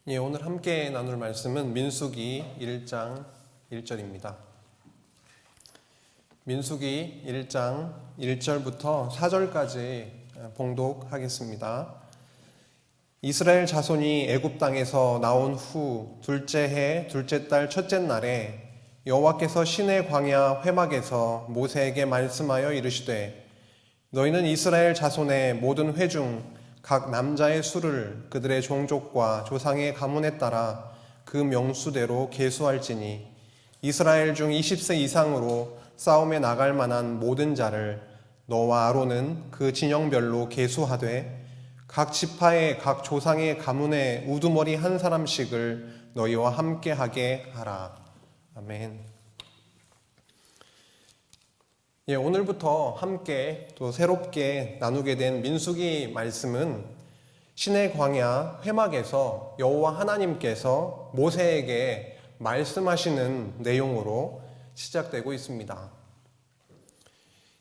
예, 오늘 함께 나눌 말씀은 민수기 1장 1절입니다. 민수기 1장 1절부터 4절까지 봉독하겠습니다. 이스라엘 자손이 애굽 땅에서 나온 후 둘째 해 둘째 달 첫째 날에 여호와께서 시내 광야 회막에서 모세에게 말씀하여 이르시되 너희는 이스라엘 자손의 모든 회중 각 남자의 수를 그들의 종족과 조상의 가문에 따라 그 명수대로 계수할지니 이스라엘 중 20세 이상으로 싸움에 나갈 만한 모든 자를 너와 아론은 그 진영별로 계수하되 각 지파의 각 조상의 가문에 우두머리 한 사람씩을 너희와 함께하게 하라. 아멘. 예, 오늘부터 함께 또 새롭게 나누게 된 민수기 말씀은 시내 광야 회막에서 여호와 하나님께서 모세에게 말씀하시는 내용으로 시작되고 있습니다.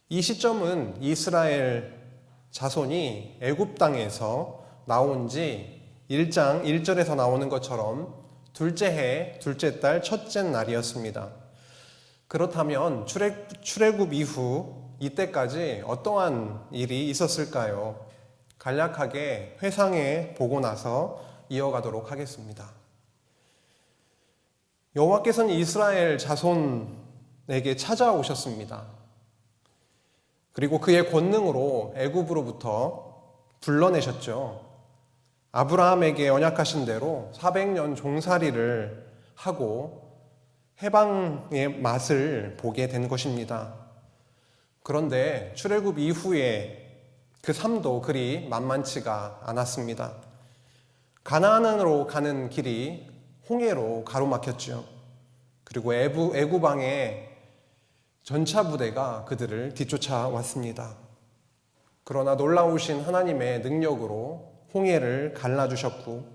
이 시점은 이스라엘 자손이 애굽 땅에서 나온 지 1장 1절에서 나오는 것처럼 둘째 해 둘째 달 첫째 날이었습니다. 그렇다면 출애굽 이후 이때까지 어떠한 일이 있었을까요? 간략하게 회상해 보고 나서 이어가도록 하겠습니다. 여호와께서는 이스라엘 자손에게 찾아오셨습니다. 그리고 그의 권능으로 애굽으로부터 불러내셨죠. 아브라함에게 언약하신 대로 400년 종살이를 하고 해방의 맛을 보게 된 것입니다. 그런데 출애굽 이후에 그 삶도 그리 만만치가 않았습니다. 가나안으로 가는 길이 홍해로 가로막혔죠. 그리고 애굽 왕의 전차 부대가 그들을 뒤쫓아왔습니다. 그러나 놀라우신 하나님의 능력으로 홍해를 갈라주셨고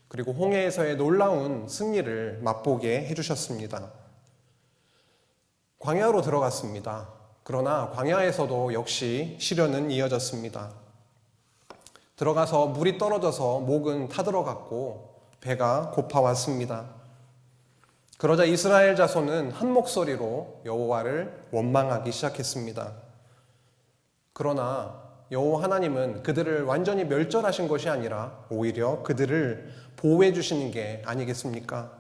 그리고 홍해에서의 놀라운 승리를 맛보게 해주셨습니다. 광야로 들어갔습니다. 그러나 광야에서도 역시 시련은 이어졌습니다. 들어가서 물이 떨어져서 목은 타들어갔고 배가 고파왔습니다. 그러자 이스라엘 자손은 한 목소리로 여호와를 원망하기 시작했습니다. 그러나 여호와 하나님은 그들을 완전히 멸절하신 것이 아니라 오히려 그들을 보호해 주시는 게 아니겠습니까?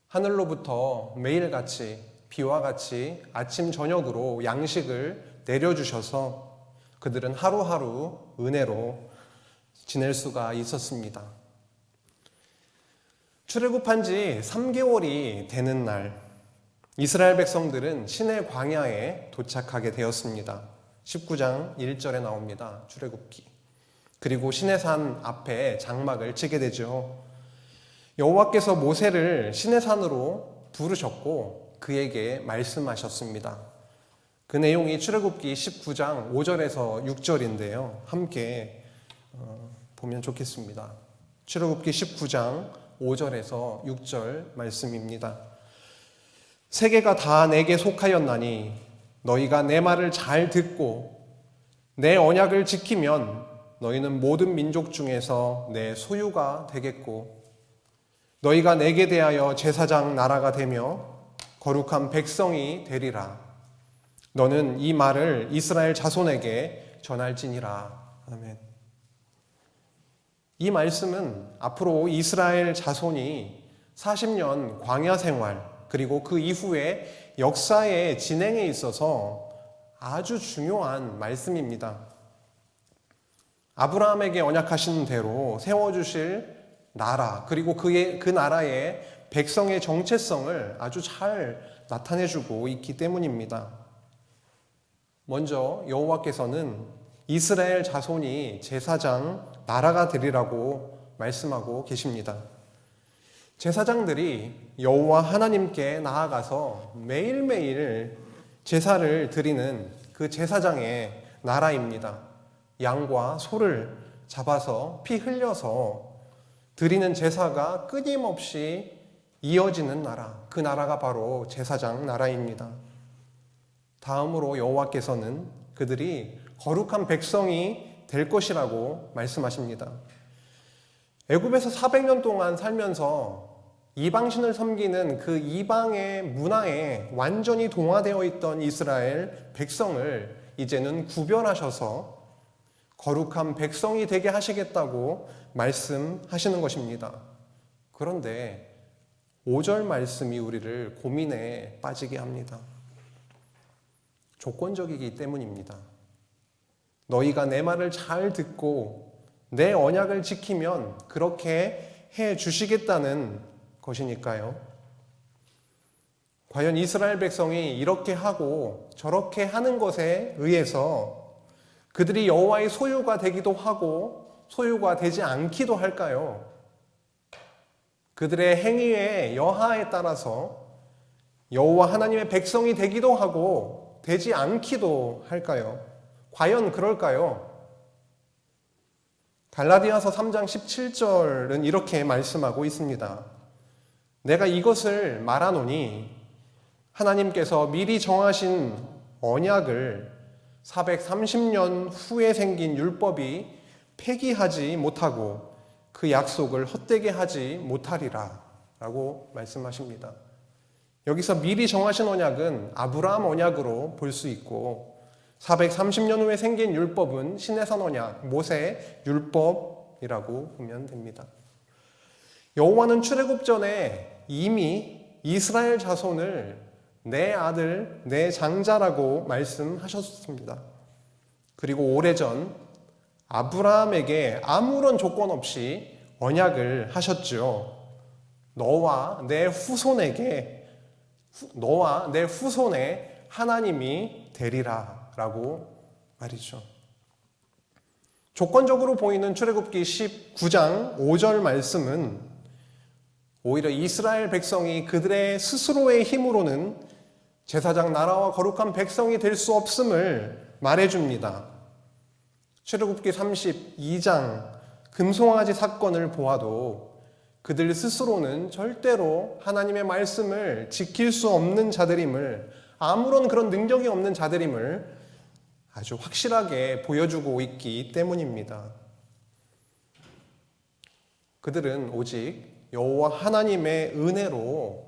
하늘로부터 매일같이 비와 같이 아침 저녁으로 양식을 내려주셔서 그들은 하루하루 은혜로 지낼 수가 있었습니다. 출애굽한 지 3개월이 되는 날 이스라엘 백성들은 시내 광야에 도착하게 되었습니다. 19장 1절에 나옵니다. 출애굽기. 그리고 시내산 앞에 장막을 치게 되죠. 여호와께서 모세를 시내산으로 부르셨고 그에게 말씀하셨습니다. 그 내용이 출애굽기 19장 5절에서 6절인데요. 함께 보면 좋겠습니다. 출애굽기 19장 5절에서 6절 말씀입니다. 세계가 다 내게 속하였나니 너희가 내 말을 잘 듣고 내 언약을 지키면 너희는 모든 민족 중에서 내 소유가 되겠고 너희가 내게 대하여 제사장 나라가 되며 거룩한 백성이 되리라. 너는 이 말을 이스라엘 자손에게 전할지니라. 아멘. 이 말씀은 앞으로 이스라엘 자손이 40년 광야 생활 그리고 그 이후에 역사의 진행에 있어서 아주 중요한 말씀입니다. 아브라함에게 언약하신 대로 세워주실 나라 그리고 그 나라의 백성의 정체성을 아주 잘 나타내주고 있기 때문입니다. 먼저 여호와께서는 이스라엘 자손이 제사장 나라가 되리라고 말씀하고 계십니다. 제사장들이 여호와 하나님께 나아가서 매일매일 제사를 드리는 그 제사장의 나라입니다. 양과 소를 잡아서 피 흘려서 드리는 제사가 끊임없이 이어지는 나라, 그 나라가 바로 제사장 나라입니다. 다음으로 여호와께서는 그들이 거룩한 백성이 될 것이라고 말씀하십니다. 애굽에서 400년 동안 살면서 이방신을 섬기는 그 이방의 문화에 완전히 동화되어 있던 이스라엘 백성을 이제는 구별하셔서 거룩한 백성이 되게 하시겠다고 말씀하시는 것입니다. 그런데 5절 말씀이 우리를 고민에 빠지게 합니다. 조건적이기 때문입니다. 너희가 내 말을 잘 듣고 내 언약을 지키면 그렇게 해 주시겠다는 것이니까요. 과연 이스라엘 백성이 이렇게 하고 저렇게 하는 것에 의해서 그들이 여호와의 소유가 되기도 하고 소유가 되지 않기도 할까요? 그들의 행위의 여하에 따라서 여호와 하나님의 백성이 되기도 하고 되지 않기도 할까요? 과연 그럴까요? 갈라디아서 3장 17절은 이렇게 말씀하고 있습니다. 내가 이것을 말하노니 하나님께서 미리 정하신 언약을 430년 후에 생긴 율법이 폐기하지 못하고 그 약속을 헛되게 하지 못하리라 라고 말씀하십니다. 여기서 미리 정하신 언약은 아브라함 언약으로 볼 수 있고 430년 후에 생긴 율법은 시내산 언약, 모세 율법이라고 보면 됩니다. 여호와는 출애굽 전에 이미 이스라엘 자손을 내 아들, 내 장자라고 말씀하셨습니다. 그리고 오래전 아브라함에게 아무런 조건 없이 언약을 하셨죠. 너와 내 후손에 하나님이 되리라 라고 말이죠. 조건적으로 보이는 출애굽기 19장 5절 말씀은 오히려 이스라엘 백성이 그들의 스스로의 힘으로는 제사장 나라와 거룩한 백성이 될 수 없음을 말해줍니다. 출애굽기 32장 금송아지 사건을 보아도 그들 스스로는 절대로 하나님의 말씀을 지킬 수 없는 자들임을, 아무런 그런 능력이 없는 자들임을 아주 확실하게 보여주고 있기 때문입니다. 그들은 오직 여호와 하나님의 은혜로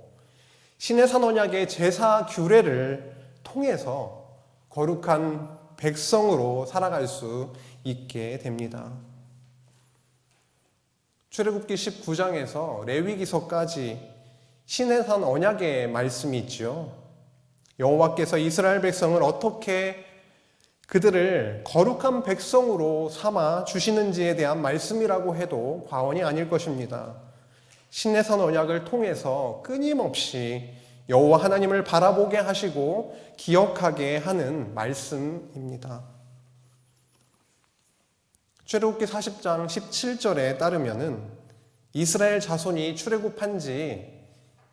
시내산 언약의 제사 규례를 통해서 거룩한 백성으로 살아갈 수 있게 됩니다. 출애굽기 19장에서 레위기서까지 시내산 언약의 말씀이 있죠. 여호와께서 이스라엘 백성을 어떻게 그들을 거룩한 백성으로 삼아 주시는지에 대한 말씀이라고 해도 과언이 아닐 것입니다. 시내산 언약을 통해서 끊임없이 여호와 하나님을 바라보게 하시고 기억하게 하는 말씀입니다. 출애굽기 40장 17절에 따르면은 이스라엘 자손이 출애굽한 지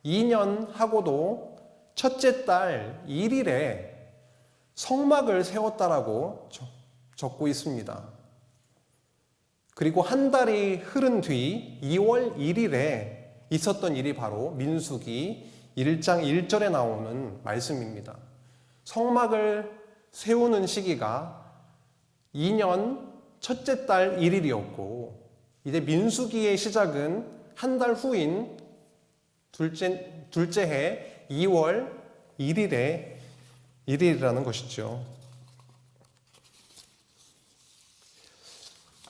2년 하고도 첫째 달 1일에 성막을 세웠다라고 적고 있습니다. 그리고 한 달이 흐른 뒤 2월 1일에 있었던 일이 바로 민수기 1장 1절에 나오는 말씀입니다. 성막을 세우는 시기가 2년 첫째 달 1일이었고 이제 민수기의 시작은 한 달 후인 둘째 해 2월 1일이라는 것이죠.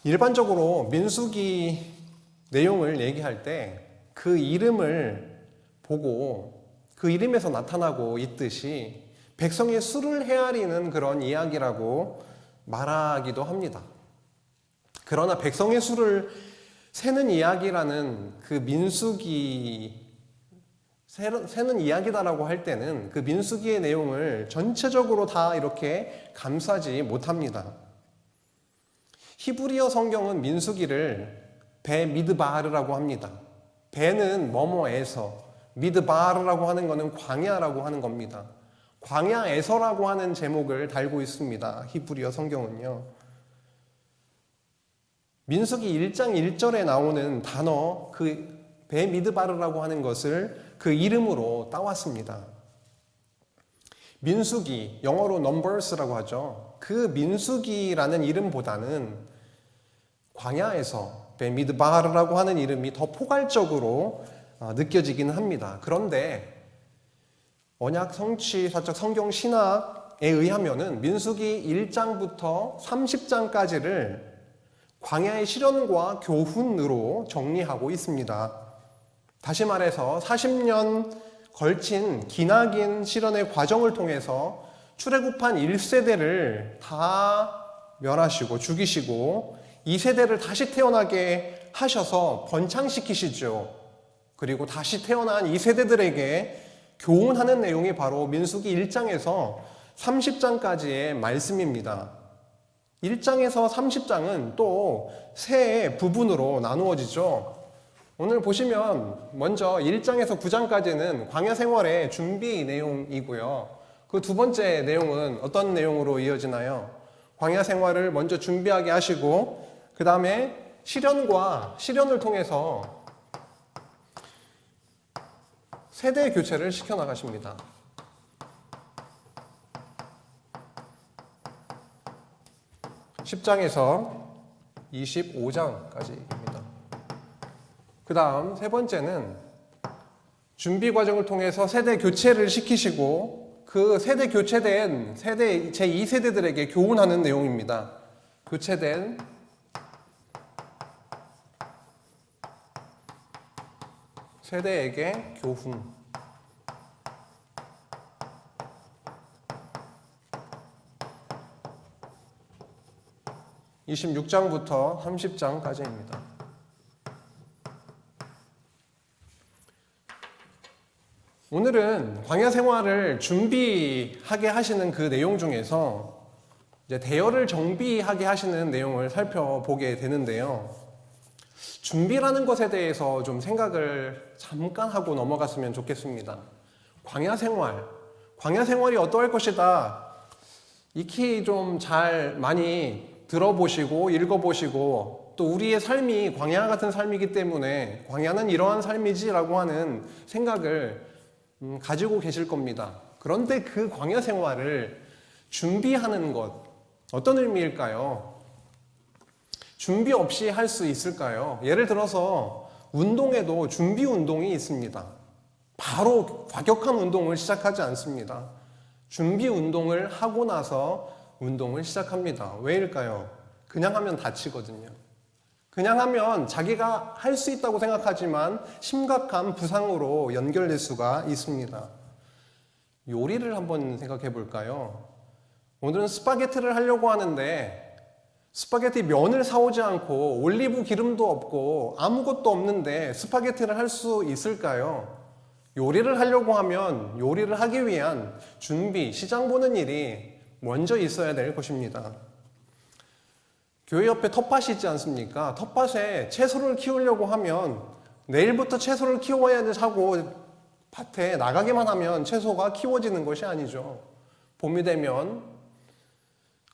일반적으로 민수기 내용을 얘기할 때 그 이름을 보고 그 이름에서 나타나고 있듯이 백성의 수를 헤아리는 그런 이야기라고 말하기도 합니다. 그러나 백성의 수를 세는 이야기라는 그 민수기 세는 이야기다라고 할 때는 그 민수기의 내용을 전체적으로 다 이렇게 감싸지 못합니다. 히브리어 성경은 민수기를 배 미드바르라고 합니다. 배는 뭐뭐에서, 미드바르라고 하는 것은 광야라고 하는 겁니다. 광야에서라고 하는 제목을 달고 있습니다. 히브리어 성경은요. 민수기 1장 1절에 나오는 단어, 그 배 미드바르라고 하는 것을 그 이름으로 따왔습니다. 민수기, 영어로 numbers라고 하죠. 그 민수기라는 이름보다는 광야에서 미드바르라고 하는 이름이 더 포괄적으로 느껴지기는 합니다. 그런데 언약 성취사적 성경 신학에 의하면은 민수기 1장부터 30장까지를 광야의 시련과 교훈으로 정리하고 있습니다. 다시 말해서 40년 걸친 기나긴 시련의 과정을 통해서 출애굽한 1세대를 다 멸하시고 죽이시고 2세대를 다시 태어나게 하셔서 번창시키시죠. 그리고 다시 태어난 2세대들에게 교훈하는 내용이 바로 민수기 1장에서 30장까지의 말씀입니다. 1장에서 30장은 또 세 부분으로 나누어지죠. 오늘 보시면 먼저 1장에서 9장까지는 광야 생활의 준비 내용이고요. 그 두 번째 내용은 어떤 내용으로 이어지나요? 광야 생활을 먼저 준비하게 하시고 그 다음에 시련을 통해서 세대 교체를 시켜나가십니다. 10장에서 25장까지입니다. 그 다음 세 번째는 준비 과정을 통해서 세대 교체를 시키시고 그 세대 교체된 제2세대들에게 교훈하는 내용입니다. 교체된 세대에게 교훈. (26장부터) (30장까지입니다) 오늘은 광야 생활을 준비하게 하시는 그 내용 중에서 이제 대열을 정비하게 하시는 내용을 살펴보게 되는데요. 준비라는 것에 대해서 좀 생각을 잠깐 하고 넘어갔으면 좋겠습니다. 광야 생활이 어떠할 것이다. 익히 좀 잘 많이 들어보시고 읽어보시고 또 우리의 삶이 광야 같은 삶이기 때문에 광야는 이러한 삶이지라고 하는 생각을 가지고 계실 겁니다. 그런데 그 광야 생활을 준비하는 것, 어떤 의미일까요? 준비 없이 할 수 있을까요? 예를 들어서 운동에도 준비 운동이 있습니다. 바로 과격한 운동을 시작하지 않습니다. 준비 운동을 하고 나서 운동을 시작합니다. 왜일까요? 그냥 하면 다치거든요. 그냥 하면 자기가 할 수 있다고 생각하지만 심각한 부상으로 연결될 수가 있습니다. 요리를 한번 생각해 볼까요? 오늘은 스파게티를 하려고 하는데 스파게티 면을 사오지 않고 올리브 기름도 없고 아무것도 없는데 스파게티를 할 수 있을까요? 요리를 하려고 하면 요리를 하기 위한 준비, 시장 보는 일이 먼저 있어야 될 것입니다. 교회 옆에 텃밭이 있지 않습니까? 텃밭에 채소를 키우려고 하면 내일부터 채소를 키워야 하고 밭에 나가기만 하면 채소가 키워지는 것이 아니죠. 봄이 되면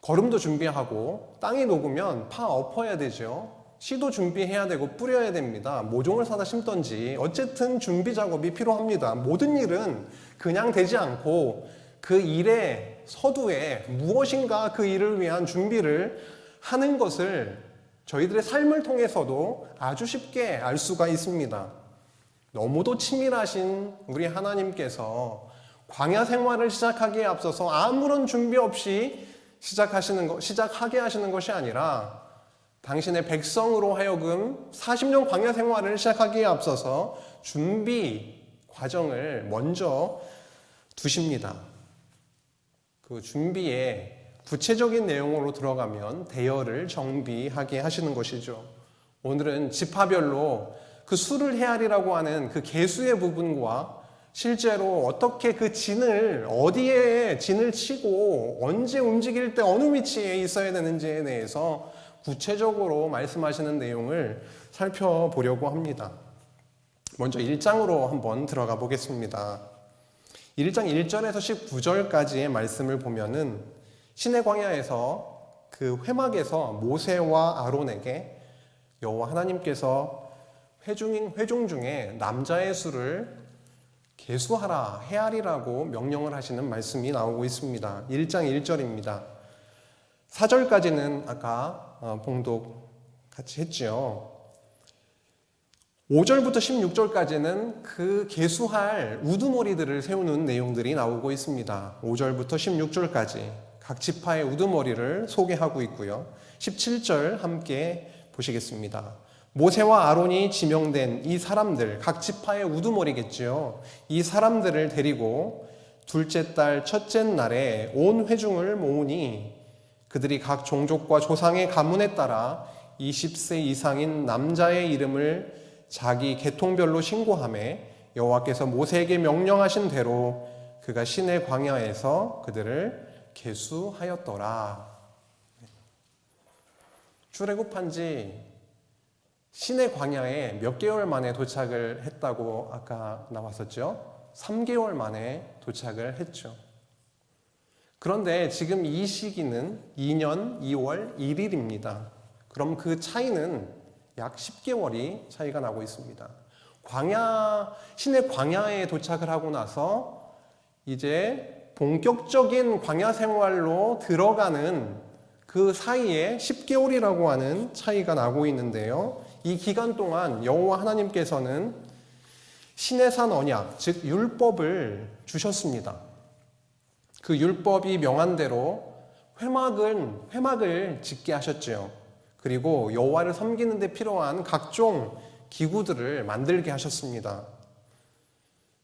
거름도 준비하고 땅이 녹으면 파 엎어야 되죠. 씨도 준비해야 되고 뿌려야 됩니다. 모종을 사다 심던지 어쨌든 준비 작업이 필요합니다. 모든 일은 그냥 되지 않고 그 일의 서두에 무엇인가 그 일을 위한 준비를 하는 것을 저희들의 삶을 통해서도 아주 쉽게 알 수가 있습니다. 너무도 치밀하신 우리 하나님께서 광야 생활을 시작하기에 앞서서 아무런 준비 없이 시작하게 하시는 것이 아니라 당신의 백성으로 하여금 40년 광야 생활을 시작하기에 앞서서 준비 과정을 먼저 두십니다. 그 준비에 구체적인 내용으로 들어가면 대열을 정비하게 하시는 것이죠. 오늘은 지파별로 그 수를 헤아리라고 하는 그 계수의 부분과 실제로 어떻게 그 어디에 진을 치고 언제 움직일 때 어느 위치에 있어야 되는지에 대해서 구체적으로 말씀하시는 내용을 살펴보려고 합니다. 먼저 1장으로 한번 들어가 보겠습니다. 1장 1절에서 19절까지의 말씀을 보면은 시내 광야에서 그 회막에서 모세와 아론에게 여호와 하나님께서 회중 중에 남자의 수를 계수하라, 헤아리라고 명령을 하시는 말씀이 나오고 있습니다. 1장 1절입니다. 4절까지는 아까 봉독 같이 했죠. 5절부터 16절까지는 그 계수할 우두머리들을 세우는 내용들이 나오고 있습니다. 5절부터 16절까지 각 지파의 우두머리를 소개하고 있고요. 17절 함께 보시겠습니다. 모세와 아론이 지명된 이 사람들, 각 지파의 우두머리겠지요. 이 사람들을 데리고 둘째 달 첫째 날에 온 회중을 모으니 그들이 각 종족과 조상의 가문에 따라 20세 이상인 남자의 이름을 자기 계통별로 신고하며 여호와께서 모세에게 명령하신 대로 그가 시내 광야에서 그들을 계수하였더라. 출애굽한 지 시내 광야에 몇 개월 만에 도착을 했다고 아까 나왔었죠? 3개월 만에 도착을 했죠. 그런데 지금 이 시기는 2년 2월 1일입니다. 그럼 그 차이는 약 10개월이 차이가 나고 있습니다. 시내 광야에 도착을 하고 나서 이제 본격적인 광야 생활로 들어가는 그 사이에 10개월이라고 하는 차이가 나고 있는데요. 이 기간 동안 여호와 하나님께서는 시내산 언약, 즉 율법을 주셨습니다. 그 율법이 명한 대로 회막을 짓게 하셨죠. 그리고 여호와를 섬기는 데 필요한 각종 기구들을 만들게 하셨습니다.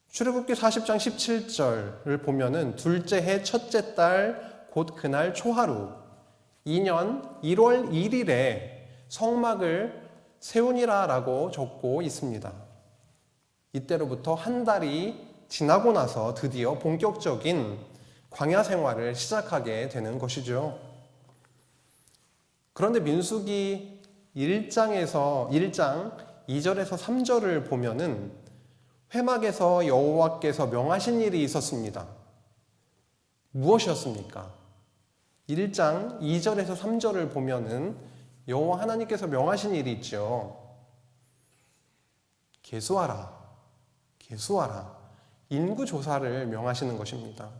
출애굽기 40장 17절을 보면은 둘째 해 첫째 달 곧 그날 초하루 2년 1월 1일에 성막을 세우니라라고 적고 있습니다. 이때로부터 한 달이 지나고 나서 드디어 본격적인 광야 생활을 시작하게 되는 것이죠. 그런데 민수기 1장 2절에서 3절을 보면은 회막에서 여호와께서 명하신 일이 있었습니다. 무엇이었습니까? 1장 2절에서 3절을 보면은 여호와 하나님께서 명하신 일이 있죠. 계수하라. 인구 조사를 명하시는 것입니다.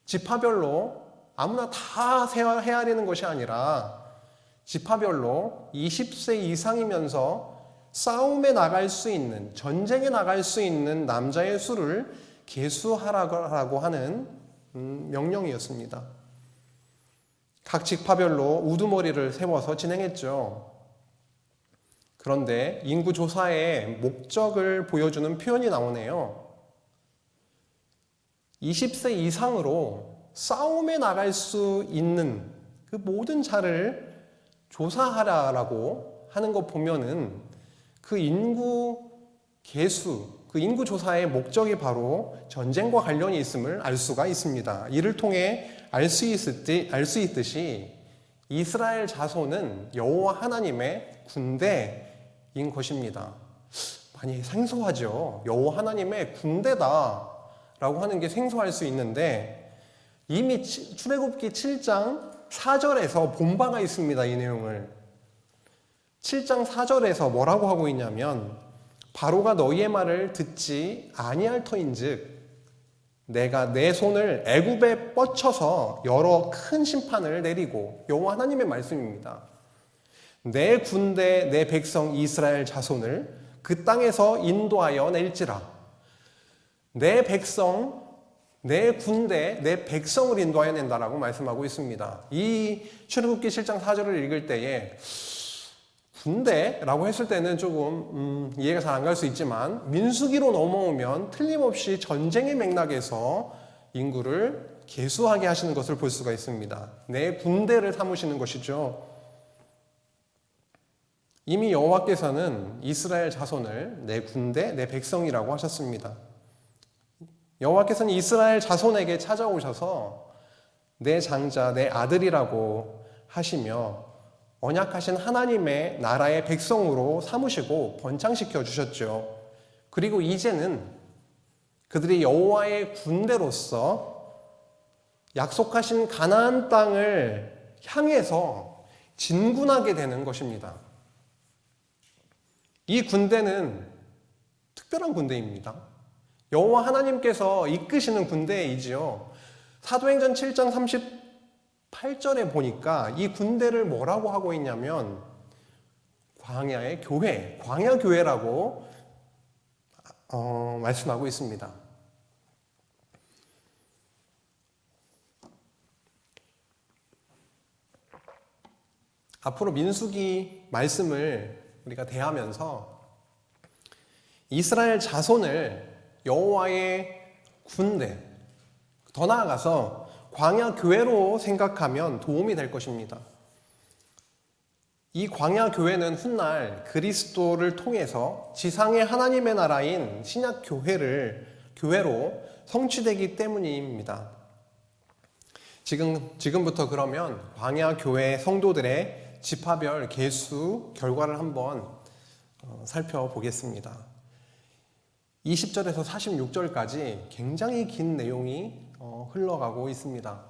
지파별로 아무나 다 헤아리는 것이 아니라 지파별로 20세 이상이면서 싸움에 나갈 수 있는, 전쟁에 나갈 수 있는 남자의 수를 계수하라고 하는 명령이었습니다. 각 지파별로 우두머리를 세워서 진행했죠. 그런데 인구 조사의 목적을 보여주는 표현이 나오네요. 20세 이상으로 싸움에 나갈 수 있는 그 모든 자를 조사하라라고 하는 거 보면은 그 인구 계수, 그 인구 조사의 목적이 바로 전쟁과 관련이 있음을 알 수가 있습니다. 이를 통해 알 수 있듯이 이스라엘 자손은 여호와 하나님의 군대인 것입니다. 많이 생소하죠. 여호와 하나님의 군대다라고 하는 게 생소할 수 있는데 이미 출애굽기 7장 4절에서 본 바가 있습니다. 이 내용을 7장 4절에서 뭐라고 하고 있냐면 바로가 너희의 말을 듣지 아니할 터인즉 내가 내 손을 애굽에 뻗쳐서 여러 큰 심판을 내리고 여호와 하나님의 말씀입니다. 내 군대 내 백성 이스라엘 자손을 그 땅에서 인도하여 낼지라. 내 백성 내 군대 내 백성을 인도하여 낸다라고 말씀하고 있습니다. 이 출애굽기 7장 4절을 읽을 때에 군대라고 했을 때는 조금 이해가 잘 안 갈 수 있지만 민수기로 넘어오면 틀림없이 전쟁의 맥락에서 인구를 계수하게 하시는 것을 볼 수가 있습니다. 내 군대를 삼으시는 것이죠. 이미 여호와께서는 이스라엘 자손을 내 군대, 내 백성이라고 하셨습니다. 여호와께서는 이스라엘 자손에게 찾아오셔서 내 장자, 내 아들이라고 하시며 언약하신 하나님의 나라의 백성으로 삼으시고 번창시켜 주셨죠. 그리고 이제는 그들이 여호와의 군대로서 약속하신 가나안 땅을 향해서 진군하게 되는 것입니다. 이 군대는 특별한 군대입니다. 여호와 하나님께서 이끄시는 군대이지요. 사도행전 7장 38절에 보니까 이 군대를 뭐라고 하고 있냐면 광야의 교회, 광야교회라고 말씀하고 있습니다. 앞으로 민수기 말씀을 우리가 대하면서 이스라엘 자손을 여호와의 군대, 더 나아가서 광야교회로 생각하면 도움이 될 것입니다. 이 광야교회는 훗날 그리스도를 통해서 지상의 하나님의 나라인 신약교회로 성취되기 때문입니다. 지금부터 그러면 광야교회 성도들의 지파별 계수 결과를 한번 살펴보겠습니다. 20절에서 46절까지 굉장히 긴 내용이 흘러가고 있습니다.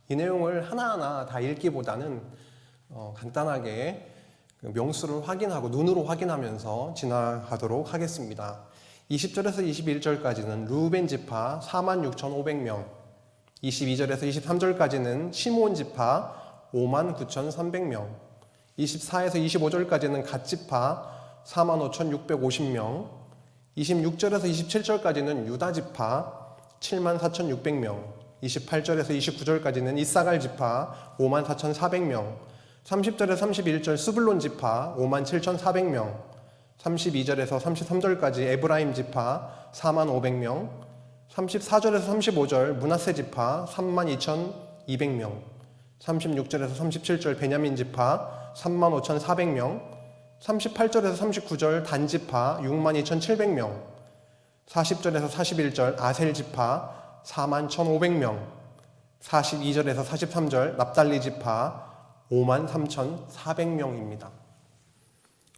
이 내용을 하나하나 다 읽기보다는 간단하게 명수를 확인하고 눈으로 확인하면서 지나가도록 하겠습니다. 20절에서 21절까지는 루벤 지파 46,500명, 22절에서 23절까지는 시므온 지파 59,300명, 24에서 25절까지는 갓 지파 45,650명, 26절에서 27절까지는 유다 지파 74,600명, 28절에서 29절까지는 이사갈 지파 54,400명, 30절에서 31절 스불론 지파 57,400명, 32절에서 33절까지 에브라임 지파 45,500명, 34절에서 35절 므낫세 지파 32,200명, 36절에서 37절 베냐민 지파 35,400명, 38절에서 39절 단 지파 62,700명, 40절에서 41절 아셀 지파 41,500명, 42절에서 43절 납달리 지파 53,400명입니다.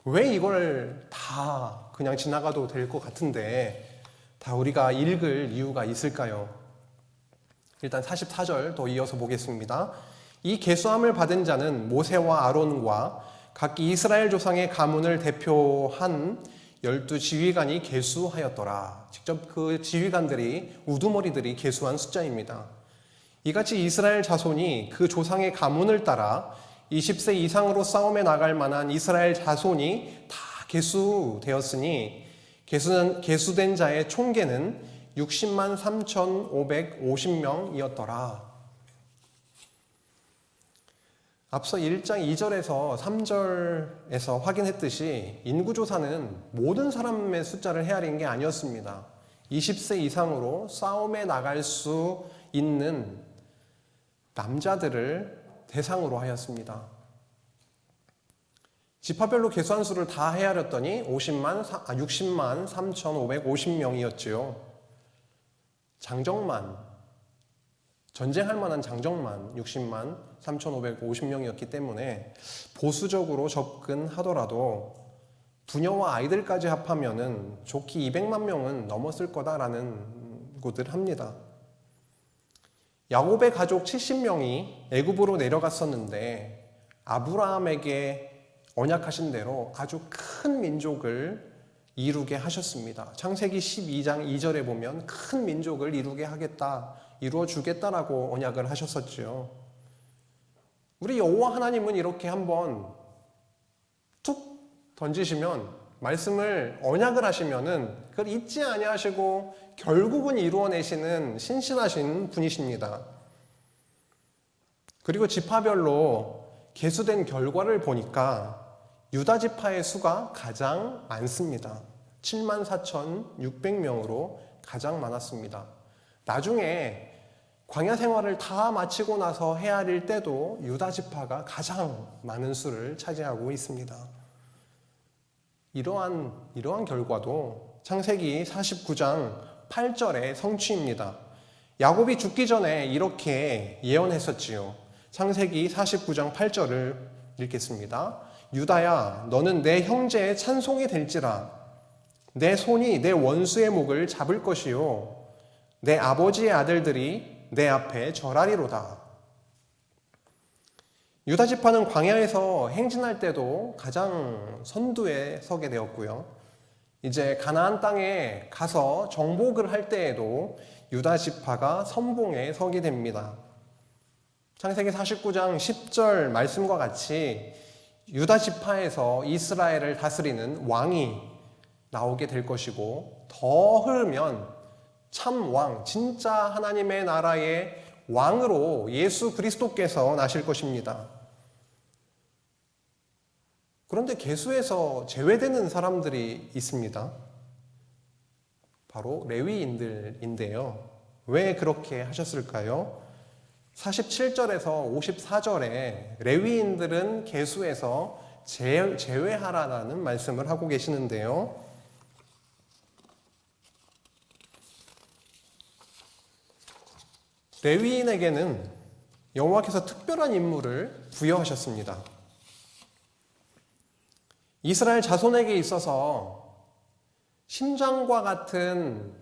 왜 이걸 다 그냥 지나가도 될 것 같은데 다 우리가 읽을 이유가 있을까요? 일단 44절 더 이어서 보겠습니다. 이 계수함을 받은 자는 모세와 아론과 각기 이스라엘 조상의 가문을 대표한 12지휘관이 계수하였더라. 직접 그 지휘관들이, 우두머리들이 계수한 숫자입니다. 이같이 이스라엘 자손이 그 조상의 가문을 따라 20세 이상으로 싸움에 나갈 만한 이스라엘 자손이 다 계수되었으니 계수된 자의 총계는 60만 3,550명이었더라. 앞서 1장 2절에서 3절에서 확인했듯이 인구조사는 모든 사람의 숫자를 헤아린 게 아니었습니다. 20세 이상으로 싸움에 나갈 수 있는 남자들을 대상으로 하였습니다. 지파별로 계수한 수를 다 헤아렸더니 60만 3,550명이었지요. 장정만, 전쟁할 만한 장정만 60만 3,550명이었기 때문에 보수적으로 접근하더라도 부녀와 아이들까지 합하면은 좋기 200만 명은 넘었을 거다라는 곳을 합니다. 야곱의 가족 70명이 애굽으로 내려갔었는데 아브라함에게 언약하신 대로 아주 큰 민족을 이루게 하셨습니다. 창세기 12장 2절에 보면 큰 민족을 이루게 하겠다, 이루어 주겠다라고 언약을 하셨었죠. 우리 여호와 하나님은 이렇게 한번 툭 던지시면, 말씀을 언약을 하시면은 그걸 잊지 아니하시고 결국은 이루어내시는 신실하신 분이십니다. 그리고 지파별로 계수된 결과를 보니까 유다 지파의 수가 가장 많습니다. 74,600명으로 가장 많았습니다. 나중에 광야 생활을 다 마치고 나서 헤아릴 때도 유다 지파가 가장 많은 수를 차지하고 있습니다. 이러한 결과도 창세기 49장 8절의 성취입니다. 야곱이 죽기 전에 이렇게 예언했었지요. 창세기 49장 8절을 읽겠습니다. 유다야, 너는 내 형제의 찬송이 될지라. 내 손이 내 원수의 목을 잡을 것이요 내 아버지의 아들들이 내 앞에 절하리로다. 유다 지파는 광야에서 행진할 때도 가장 선두에 서게 되었고요. 이제 가나안 땅에 가서 정복을 할 때에도 유다 지파가 선봉에 서게 됩니다. 창세기 49장 10절 말씀과 같이 유다 지파에서 이스라엘을 다스리는 왕이 나오게 될 것이고, 더 흐르면 참 왕, 진짜 하나님의 나라의 왕으로 예수 그리스도께서 나실 것입니다. 그런데 계수에서 제외되는 사람들이 있습니다. 바로 레위인들인데요. 왜 그렇게 하셨을까요? 47절에서 54절에 레위인들은 계수에서 제외하라는 말씀을 하고 계시는데요. 레위인에게는 여호와께서 특별한 임무를 부여하셨습니다. 이스라엘 자손에게 있어서 심장과 같은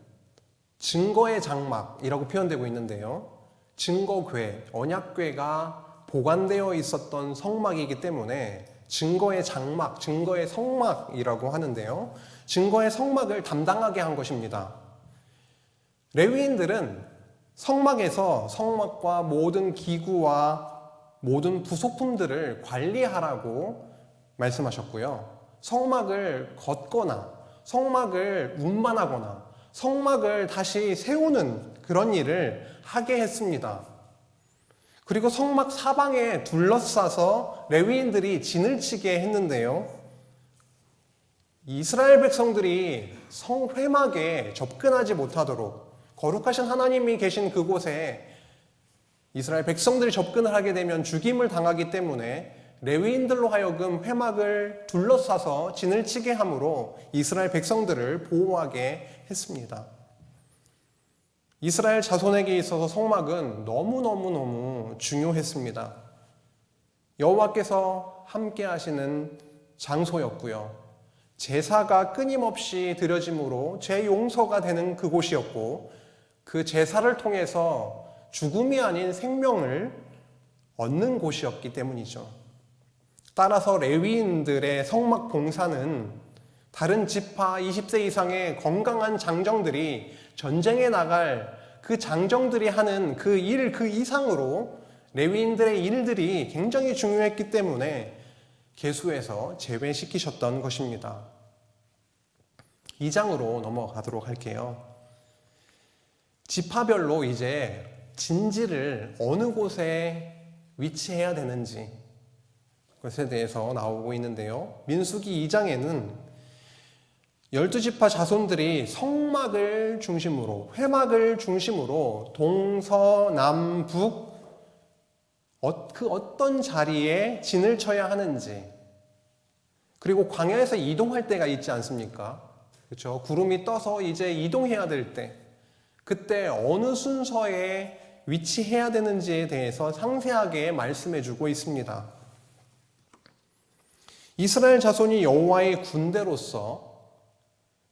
증거의 장막이라고 표현되고 있는데요. 증거궤, 언약궤가 보관되어 있었던 성막이기 때문에 증거의 장막, 증거의 성막이라고 하는데요. 증거의 성막을 담당하게 한 것입니다. 레위인들은 성막에서 성막과 모든 기구와 모든 부속품들을 관리하라고 말씀하셨고요. 성막을 걷거나 성막을 운반하거나 성막을 다시 세우는 그런 일을 하게 했습니다. 그리고 성막 사방에 둘러싸서 레위인들이 진을 치게 했는데요. 이스라엘 백성들이 성회막에 접근하지 못하도록, 거룩하신 하나님이 계신 그곳에 이스라엘 백성들이 접근을 하게 되면 죽임을 당하기 때문에 레위인들로 하여금 회막을 둘러싸서 진을 치게 함으로 이스라엘 백성들을 보호하게 했습니다. 이스라엘 자손에게 있어서 성막은 너무너무너무 중요했습니다. 여호와께서 함께 하시는 장소였고요. 제사가 끊임없이 드려짐으로 죄 용서가 되는 그곳이었고, 그 제사를 통해서 죽음이 아닌 생명을 얻는 곳이었기 때문이죠. 따라서 레위인들의 성막 봉사는 다른 지파 20세 이상의 건강한 장정들이 전쟁에 나갈 그 장정들이 하는 그 일, 그 이상으로 레위인들의 일들이 굉장히 중요했기 때문에 계수에서 제외시키셨던 것입니다. 2장으로 넘어가도록 할게요. 지파별로 이제 진지를 어느 곳에 위치해야 되는지 그것에 대해서 나오고 있는데요. 민수기 2장에는 12지파 자손들이 성막을 중심으로, 회막을 중심으로 동서남북 그 어떤 자리에 진을 쳐야 하는지, 그리고 광야에서 이동할 때가 있지 않습니까? 그렇죠? 구름이 떠서 이제 이동해야 될 때, 그때 어느 순서에 위치해야 되는지에 대해서 상세하게 말씀해 주고 있습니다. 이스라엘 자손이 여호와의 군대로서,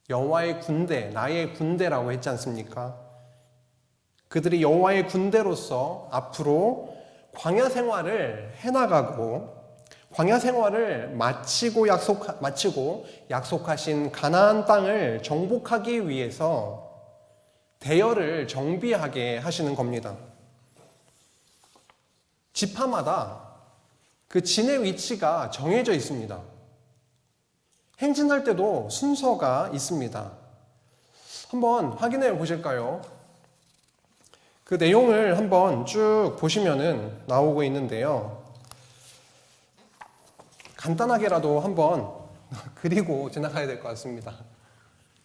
여호와의 군대, 나의 군대라고 했지 않습니까? 그들이 여호와의 군대로서 앞으로 광야 생활을 해나가고, 광야 생활을 마치고 약속하신 가나안 땅을 정복하기 위해서 대열을 정비하게 하시는 겁니다. 지파마다 그 진의 위치가 정해져 있습니다. 행진할 때도 순서가 있습니다. 한번 확인해 보실까요? 그 내용을 한번 쭉 보시면은 나오고 있는데요. 간단하게라도 한번 그리고 지나가야 될 것 같습니다.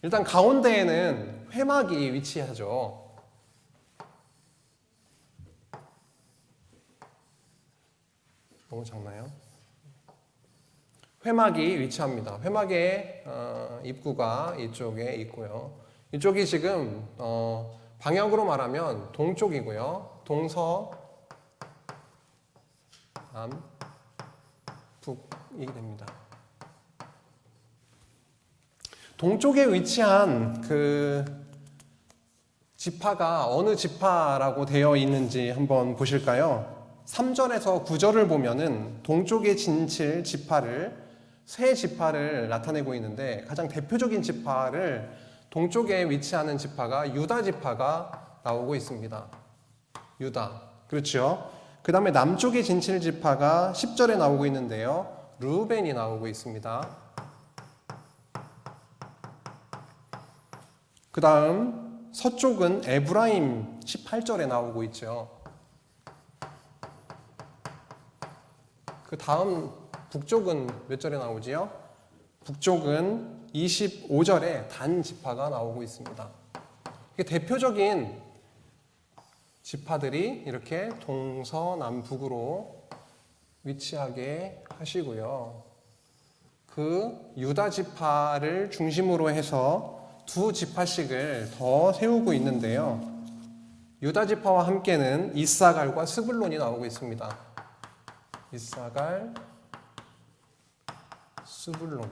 일단 가운데에는 회막이 위치하죠. 너무 작나요? 회막이 위치합니다. 회막의 입구가 이쪽에 있고요. 이쪽이 지금 방향으로 말하면 동쪽이고요. 동서, 남, 북이 됩니다. 동쪽에 위치한 그 지파가 어느 지파라고 되어 있는지 한번 보실까요? 3절에서 9절을 보면은 동쪽에 진칠 지파를, 세 지파를 나타내고 있는데, 가장 대표적인 지파를, 동쪽에 위치하는 지파가 유다 지파가 나오고 있습니다. 유다. 그렇죠? 그 다음에 남쪽에 진칠 지파가 10절에 나오고 있는데요. 르우벤이 나오고 있습니다. 그 다음 서쪽은 에브라임 18절에 나오고 있죠. 그 다음 북쪽은 몇 절에 나오지요? 북쪽은 25절에 단 지파가 나오고 있습니다. 이게 대표적인 지파들이 이렇게 동서남북으로 위치하게 하시고요. 그 유다 지파를 중심으로 해서 두 지파씩을 더 세우고 있는데요. 유다 지파와 함께는 이사갈과 스불론이 나오고 있습니다. 이사갈, 스불론.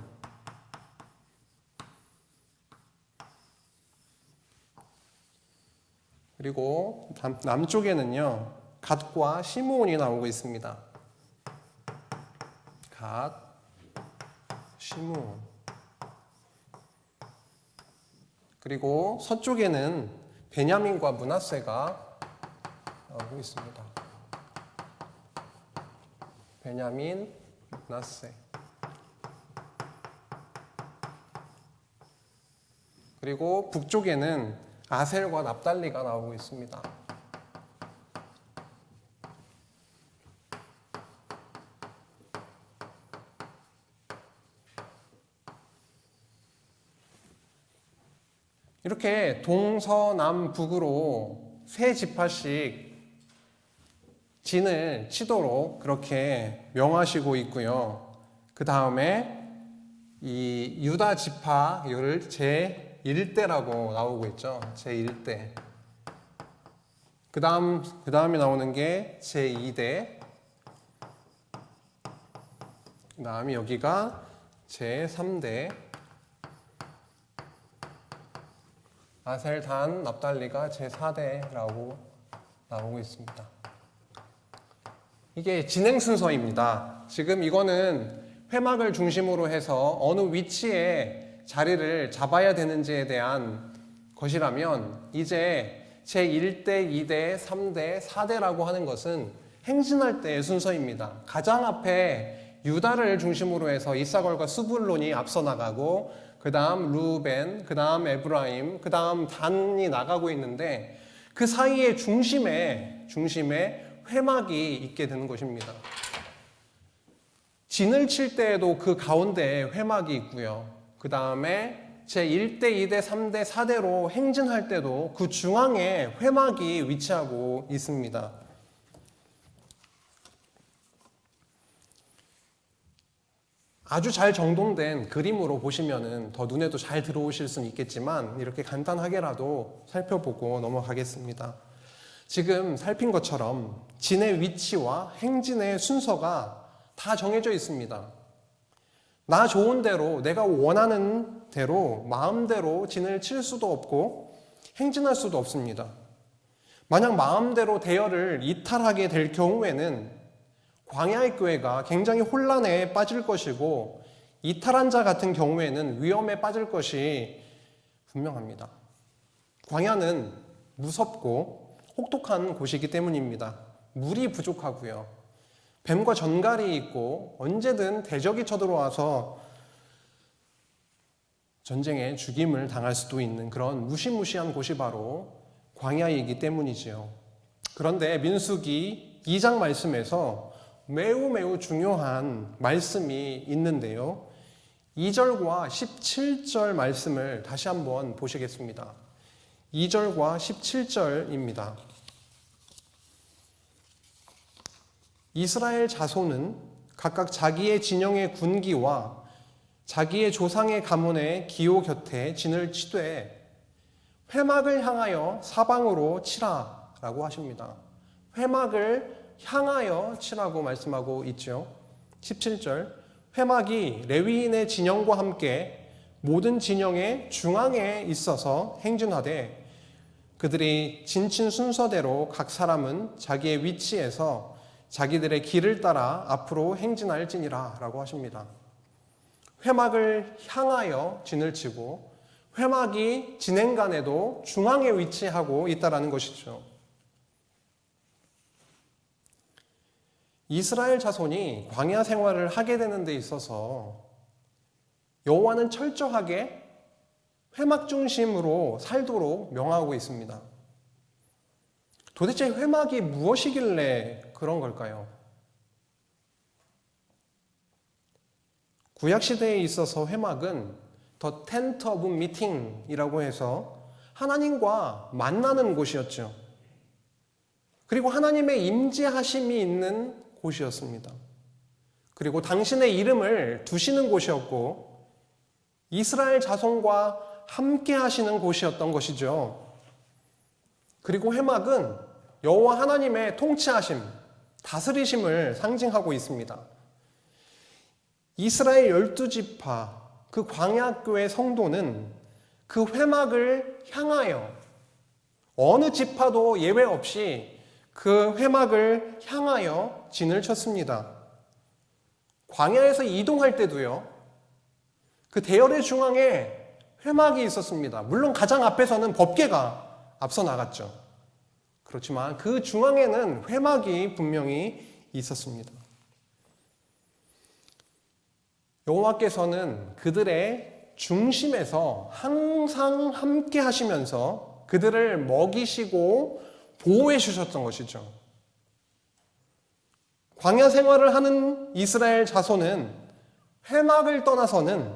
그리고 남쪽에는요, 갓과 시므온이 나오고 있습니다. 갓, 시므온. 그리고 서쪽에는 베냐민과 므낫세가 나오고 있습니다. 베냐민, 므낫세. 그리고 북쪽에는 아셀과 납달리가 나오고 있습니다. 이렇게 동서남북으로 세 지파씩 진을 치도록 그렇게 명하시고 있고요. 그 다음에 이 유다 지파를 제1대라고 나오고 있죠. 제1대. 그 다음에 나오는 게 제2대. 그 다음에 여기가 제3대. 아셀, 단, 납달리가 제4대라고 나오고 있습니다. 이게 진행 순서입니다. 지금 이거는 회막을 중심으로 해서 어느 위치에 자리를 잡아야 되는지에 대한 것이라면 이제 제1대, 2대, 3대, 4대라고 하는 것은 행진할 때의 순서입니다. 가장 앞에 유다를 중심으로 해서 이사갈과 스불론이 앞서 나가고 그 다음 루벤, 그 다음 에브라임, 그 다음 단이 나가고 있는데 그 사이의 중심에 회막이 있게 되는 것입니다. 진을 칠 때에도 그 가운데에 회막이 있고요. 그 다음에 제1대, 2대, 3대, 4대로 행진할 때도 그 중앙에 회막이 위치하고 있습니다. 아주 잘 정돈된 그림으로 보시면은 더 눈에도 잘 들어오실 수는 있겠지만 이렇게 간단하게라도 살펴보고 넘어가겠습니다. 지금 살핀 것처럼 진의 위치와 행진의 순서가 다 정해져 있습니다. 나 좋은 대로 내가 원하는 대로 마음대로 진을 칠 수도 없고 행진할 수도 없습니다. 만약 마음대로 대열을 이탈하게 될 경우에는 광야의 교회가 굉장히 혼란에 빠질 것이고 이탈한 자 같은 경우에는 위험에 빠질 것이 분명합니다. 광야는 무섭고 혹독한 곳이기 때문입니다. 물이 부족하고요. 뱀과 전갈이 있고 언제든 대적이 쳐들어와서 전쟁에 죽임을 당할 수도 있는 그런 무시무시한 곳이 바로 광야이기 때문이지요. 그런데 민수기 2장 말씀에서 매우 중요한 말씀이 있는데요. 2절과 17절 말씀을 다시 한번 보시겠습니다. 2절과 17절입니다. 이스라엘 자손은 각각 자기의 진영의 군기와 자기의 조상의 가문의 기호 곁에 진을 치되 회막을 향하여 사방으로 치라 라고 하십니다. 회막을 향하여 치라고 말씀하고 있죠. 17절 회막이 레위인의 진영과 함께 모든 진영의 중앙에 있어서 행진하되 그들이 진친 순서대로 각 사람은 자기의 위치에서 자기들의 길을 따라 앞으로 행진할지니라 라고 하십니다. 회막을 향하여 진을 치고 회막이 진행간에도 중앙에 위치하고 있다는 것이죠. 이스라엘 자손이 광야 생활을 하게 되는 데 있어서 여호와는 철저하게 회막 중심으로 살도록 명하고 있습니다. 도대체 회막이 무엇이길래 그런 걸까요? 구약시대에 있어서 회막은 The Tent of Meeting이라고 해서 하나님과 만나는 곳이었죠. 그리고 하나님의 임재하심이 있는 곳이었습니다. 그리고 당신의 이름을 두시는 곳이었고 이스라엘 자손과 함께 하시는 곳이었던 것이죠. 그리고 회막은 여호와 하나님의 통치하심, 다스리심을 상징하고 있습니다. 이스라엘 12지파, 그 광야교회 성도는 그 회막을 향하여 어느 지파도 예외 없이 그 회막을 향하여 진을 쳤습니다. 광야에서 이동할 때도요, 그 대열의 중앙에 회막이 있었습니다. 물론 가장 앞에서는 법궤가 앞서 나갔죠. 그렇지만 그 중앙에는 회막이 분명히 있었습니다. 여호와께서는 그들의 중심에서 항상 함께 하시면서 그들을 먹이시고 보호해 주셨던 것이죠. 광야 생활을 하는 이스라엘 자손은 회막을 떠나서는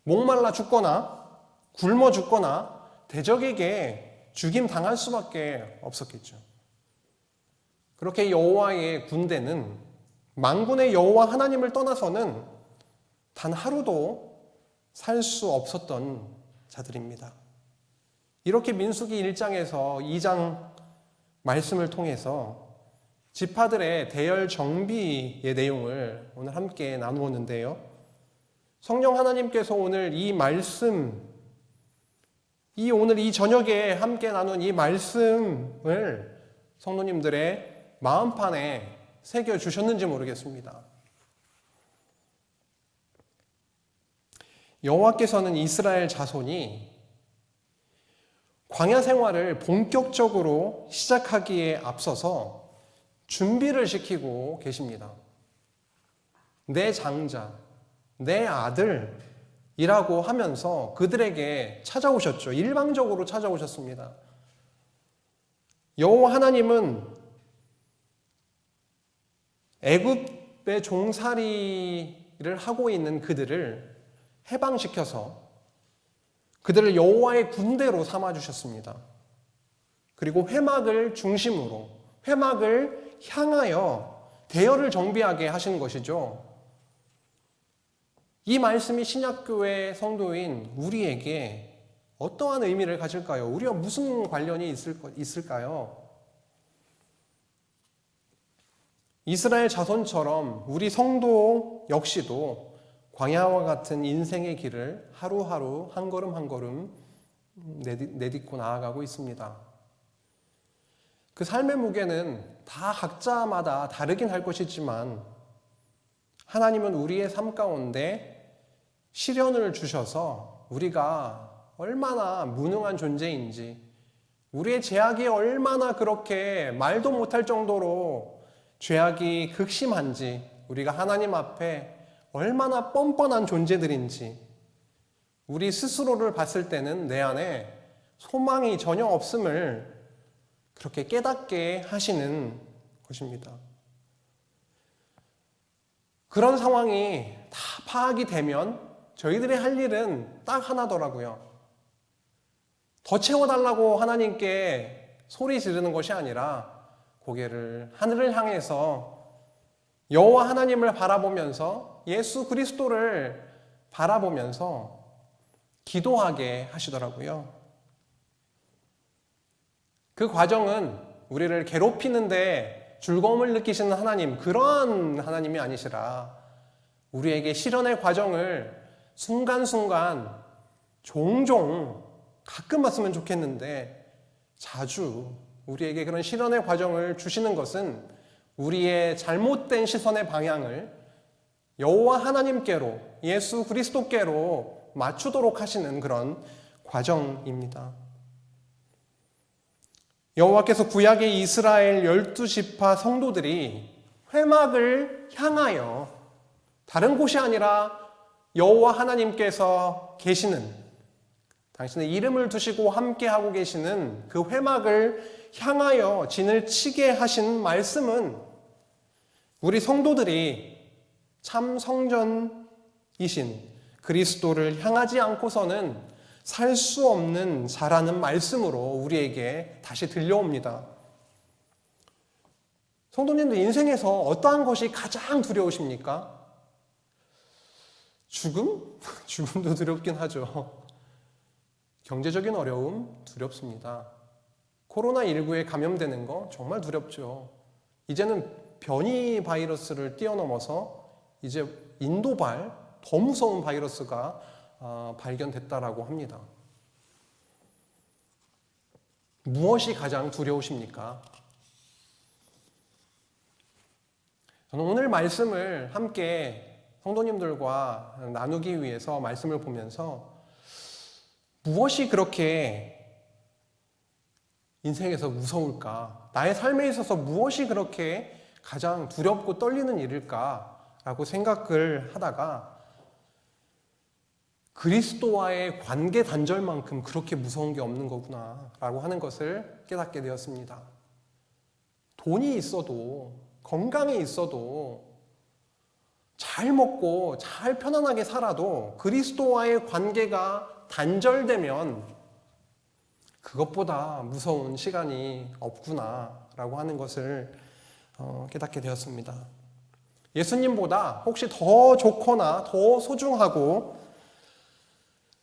목말라 죽거나 굶어 죽거나 대적에게 죽임 당할 수밖에 없었겠죠. 그렇게 여호와의 군대는 만군의 여호와 하나님을 떠나서는 단 하루도 살 수 없었던 자들입니다. 이렇게 민수기 1장에서 2장 말씀을 통해서 지파들의 대열 정비의 내용을 오늘 함께 나누었는데요. 성령 하나님께서 오늘 이 말씀, 오늘 이 저녁에 함께 나눈 이 말씀을 성도님들의 마음판에 새겨주셨는지 모르겠습니다. 여호와께서는 이스라엘 자손이 광야 생활을 본격적으로 시작하기에 앞서서 준비를 시키고 계십니다. 내 장자, 내 아들이라고 하면서 그들에게 찾아오셨죠. 일방적으로 찾아오셨습니다. 여호와 하나님은 애굽의 종살이를 하고 있는 그들을 해방시켜서 그들을 여호와의 군대로 삼아주셨습니다. 그리고 회막을 중심으로 회막을 향하여 대열을 정비하게 하신 것이죠. 이 말씀이 신약교회 성도인 우리에게 어떠한 의미를 가질까요? 우리와 무슨 관련이 있을까요? 이스라엘 자손처럼 우리 성도 역시도 광야와 같은 인생의 길을 하루하루 한 걸음 한 걸음 내딛고 나아가고 있습니다. 그 삶의 무게는 다 각자마다 다르긴 할 것이지만 하나님은 우리의 삶 가운데 시련을 주셔서 우리가 얼마나 무능한 존재인지, 우리의 죄악이 얼마나 그렇게 말도 못할 정도로 죄악이 극심한지, 우리가 하나님 앞에 얼마나 뻔뻔한 존재들인지 우리 스스로를 봤을 때는 내 안에 소망이 전혀 없음을 그렇게 깨닫게 하시는 것입니다. 그런 상황이 다 파악이 되면 저희들의 할 일은 딱 하나더라고요. 더 채워달라고 하나님께 소리 지르는 것이 아니라 고개를 하늘을 향해서 여호와 하나님을 바라보면서 예수 그리스도를 바라보면서 기도하게 하시더라고요. 그 과정은 우리를 괴롭히는데 즐거움을 느끼시는 하나님, 그런 하나님이 아니시라 우리에게 시련의 과정을 순간순간 종종 가끔 왔으면 좋겠는데 자주 우리에게 그런 시련의 과정을 주시는 것은 우리의 잘못된 시선의 방향을 여호와 하나님께로, 예수 그리스도께로 맞추도록 하시는 그런 과정입니다. 여호와께서 구약의 이스라엘 12지파 성도들이 회막을 향하여, 다른 곳이 아니라 여호와 하나님께서 계시는, 당신의 이름을 두시고 함께하고 계시는 그 회막을 향하여 진을 치게 하신 말씀은 우리 성도들이 참 성전이신 그리스도를 향하지 않고서는 살 수 없는 자라는 말씀으로 우리에게 다시 들려옵니다. 성도님들 인생에서 어떠한 것이 가장 두려우십니까? 죽음? 죽음도 두렵긴 하죠. 경제적인 어려움 두렵습니다. 코로나19에 감염되는 거 정말 두렵죠. 이제는 변이 바이러스를 뛰어넘어서 이제 인도발 더 무서운 바이러스가 발견됐다라고 합니다. 무엇이 가장 두려우십니까? 저는 오늘 말씀을 함께 성도님들과 나누기 위해서 말씀을 보면서 무엇이 그렇게 인생에서 무서울까? 나의 삶에 있어서 무엇이 그렇게 가장 두렵고 떨리는 일일까라고 생각을 하다가 그리스도와의 관계 단절만큼 그렇게 무서운 게 없는 거구나라고 하는 것을 깨닫게 되었습니다. 돈이 있어도, 건강이 있어도, 잘 먹고 잘 편안하게 살아도 그리스도와의 관계가 단절되면 그것보다 무서운 시간이 없구나라고 하는 것을 깨닫게 되었습니다. 예수님보다 혹시 더 좋거나 더 소중하고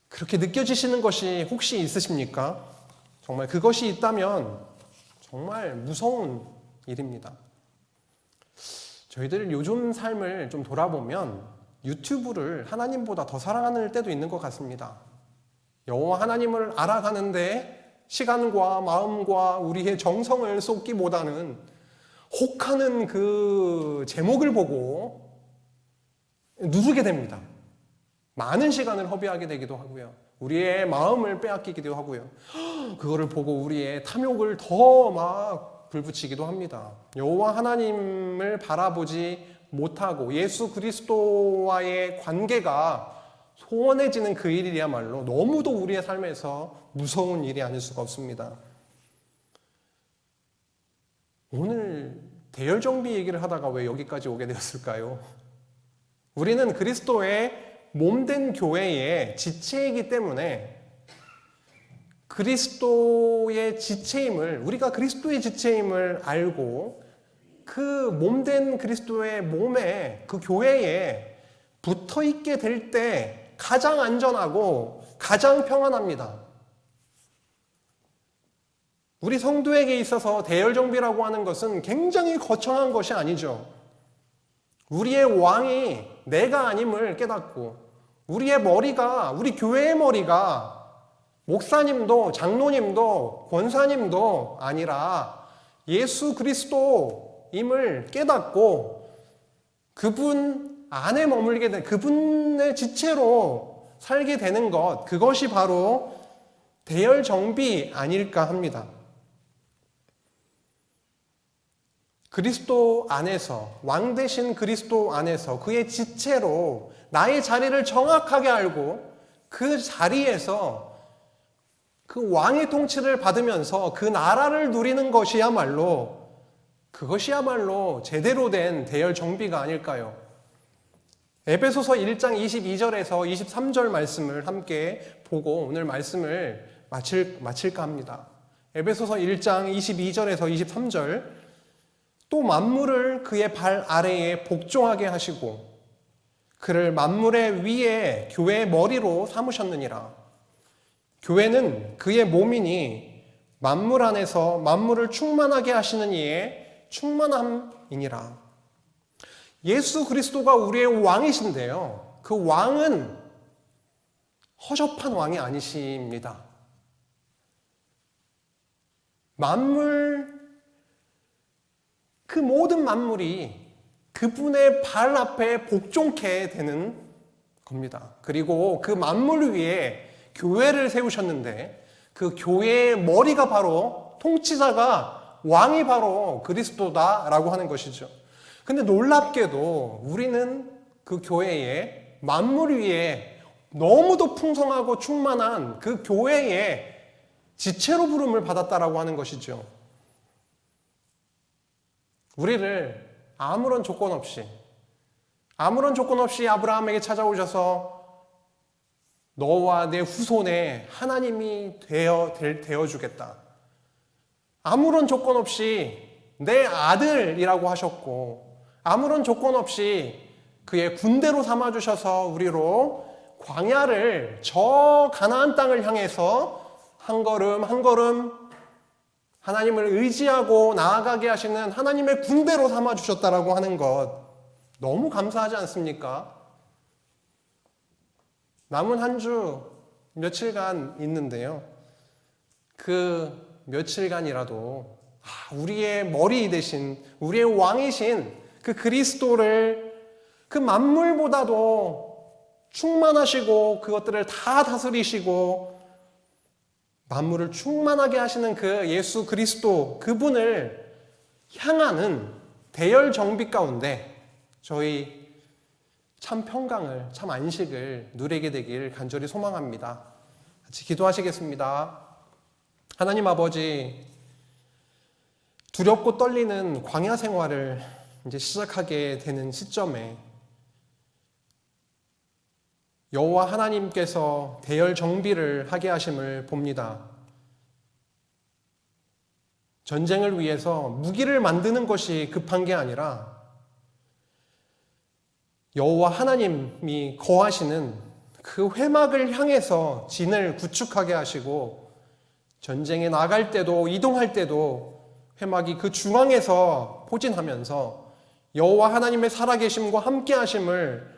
그렇게 느껴지시는 것이 혹시 있으십니까? 정말 그것이 있다면 정말 무서운 일입니다. 저희들 요즘 삶을 좀 돌아보면 유튜브를 하나님보다 더 사랑하는 때도 있는 것 같습니다. 여호와 하나님을 알아가는데 시간과 마음과 우리의 정성을 쏟기보다는 혹하는 그 제목을 보고 누르게 됩니다. 많은 시간을 허비하게 되기도 하고요. 우리의 마음을 빼앗기기도 하고요. 그거를 보고 우리의 탐욕을 더 막 불붙이기도 합니다. 여호와 하나님을 바라보지 못하고 예수 그리스도와의 관계가 소원해지는 그 일이야말로 너무도 우리의 삶에서 무서운 일이 아닐 수가 없습니다. 오늘 대열정비 얘기를 하다가 왜 여기까지 오게 되었을까요? 우리는 그리스도의 몸된 교회의 지체이기 때문에 그리스도의 지체임을, 우리가 그리스도의 지체임을 알고 그 몸된 그리스도의 몸에, 그 교회에 붙어 있게 될 때 가장 안전하고 가장 평안합니다. 우리 성도에게 있어서 대열정비라고 하는 것은 굉장히 거창한 것이 아니죠. 우리의 왕이 내가 아님을 깨닫고 우리의 머리가, 우리 교회의 머리가 목사님도 장로님도 권사님도 아니라 예수 그리스도임을 깨닫고 그분 안에 머물게 된, 그분의 지체로 살게 되는 것, 그것이 바로 대열 정비 아닐까 합니다. 그리스도 안에서, 왕 되신 그리스도 안에서 그의 지체로 나의 자리를 정확하게 알고 그 자리에서 그 왕의 통치를 받으면서 그 나라를 누리는 것이야말로, 그것이야말로 제대로 된 대열 정비가 아닐까요? 에베소서 1장 22절에서 23절 말씀을 함께 보고 오늘 말씀을 마칠까 합니다. 에베소서 1장 22절에서 23절, 또 만물을 그의 발 아래에 복종하게 하시고 그를 만물의 위에 교회의 머리로 삼으셨느니라. 교회는 그의 몸이니 만물 안에서 만물을 충만하게 하시는 이의 충만함이니라. 예수 그리스도가 우리의 왕이신데요, 그 왕은 허접한 왕이 아니십니다. 만물, 그 모든 만물이 그분의 발 앞에 복종케 되는 겁니다. 그리고 그 만물 위에 교회를 세우셨는데 그 교회의 머리가 바로, 통치자가, 왕이 바로 그리스도다라고 하는 것이죠. 근데 놀랍게도 우리는 그 교회에 만물 위에 너무도 풍성하고 충만한 그 교회에 지체로 부름을 받았다라고 하는 것이죠. 우리를 아무런 조건 없이 아브라함에게 찾아오셔서 너와 내 후손에 하나님이 되어주겠다. 아무런 조건 없이 내 아들이라고 하셨고, 아무런 조건 없이 그의 군대로 삼아주셔서 우리로 광야를, 저 가나안 땅을 향해서 한 걸음 한 걸음 하나님을 의지하고 나아가게 하시는 하나님의 군대로 삼아주셨다라고 하는 것, 너무 감사하지 않습니까? 남은 한 주 며칠간 있는데요. 그 며칠간이라도 우리의 머리 대신, 우리의 왕이신 그 그리스도를, 그 만물보다도 충만하시고 그것들을 다 다스리시고 만물을 충만하게 하시는 그 예수 그리스도, 그분을 향하는 대열 정비 가운데 저희 참 평강을, 참 안식을 누리게 되길 간절히 소망합니다. 같이 기도하시겠습니다. 하나님 아버지, 두렵고 떨리는 광야 생활을 이제 시작하게 되는 시점에 여호와 하나님께서 대열 정비를 하게 하심을 봅니다. 전쟁을 위해서 무기를 만드는 것이 급한 게 아니라 여호와 하나님이 거하시는 그 회막을 향해서 진을 구축하게 하시고, 전쟁에 나갈 때도 이동할 때도 회막이 그 중앙에서 포진하면서 여호와 하나님의 살아계심과 함께하심을,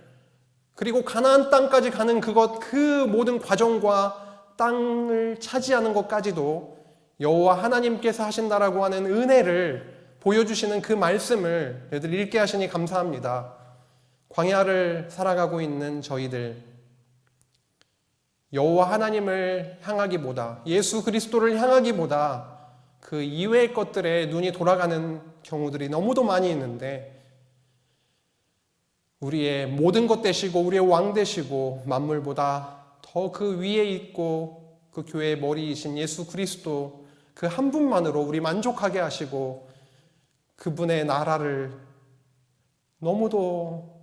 그리고 가나안 땅까지 가는 그 모든 과정과 땅을 차지하는 것까지도 여호와 하나님께서 하신다라고 하는 은혜를 보여주시는 그 말씀을 저희들 읽게 하시니 감사합니다. 광야를 살아가고 있는 저희들, 여호와 하나님을 향하기보다, 예수 그리스도를 향하기보다 그 이외의 것들에 눈이 돌아가는 경우들이 너무도 많이 있는데, 우리의 모든 것 되시고 우리의 왕 되시고 만물보다 더 그 위에 있고 그 교회의 머리이신 예수 그리스도, 그 한 분만으로 우리 만족하게 하시고 그분의 나라를 너무도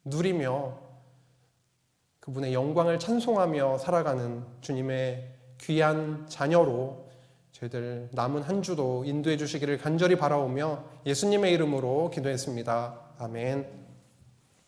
누리며 그분의 영광을 찬송하며 살아가는 주님의 귀한 자녀로 저희들 남은 한 주도 인도해 주시기를 간절히 바라오며 예수님의 이름으로 기도했습니다. 아멘.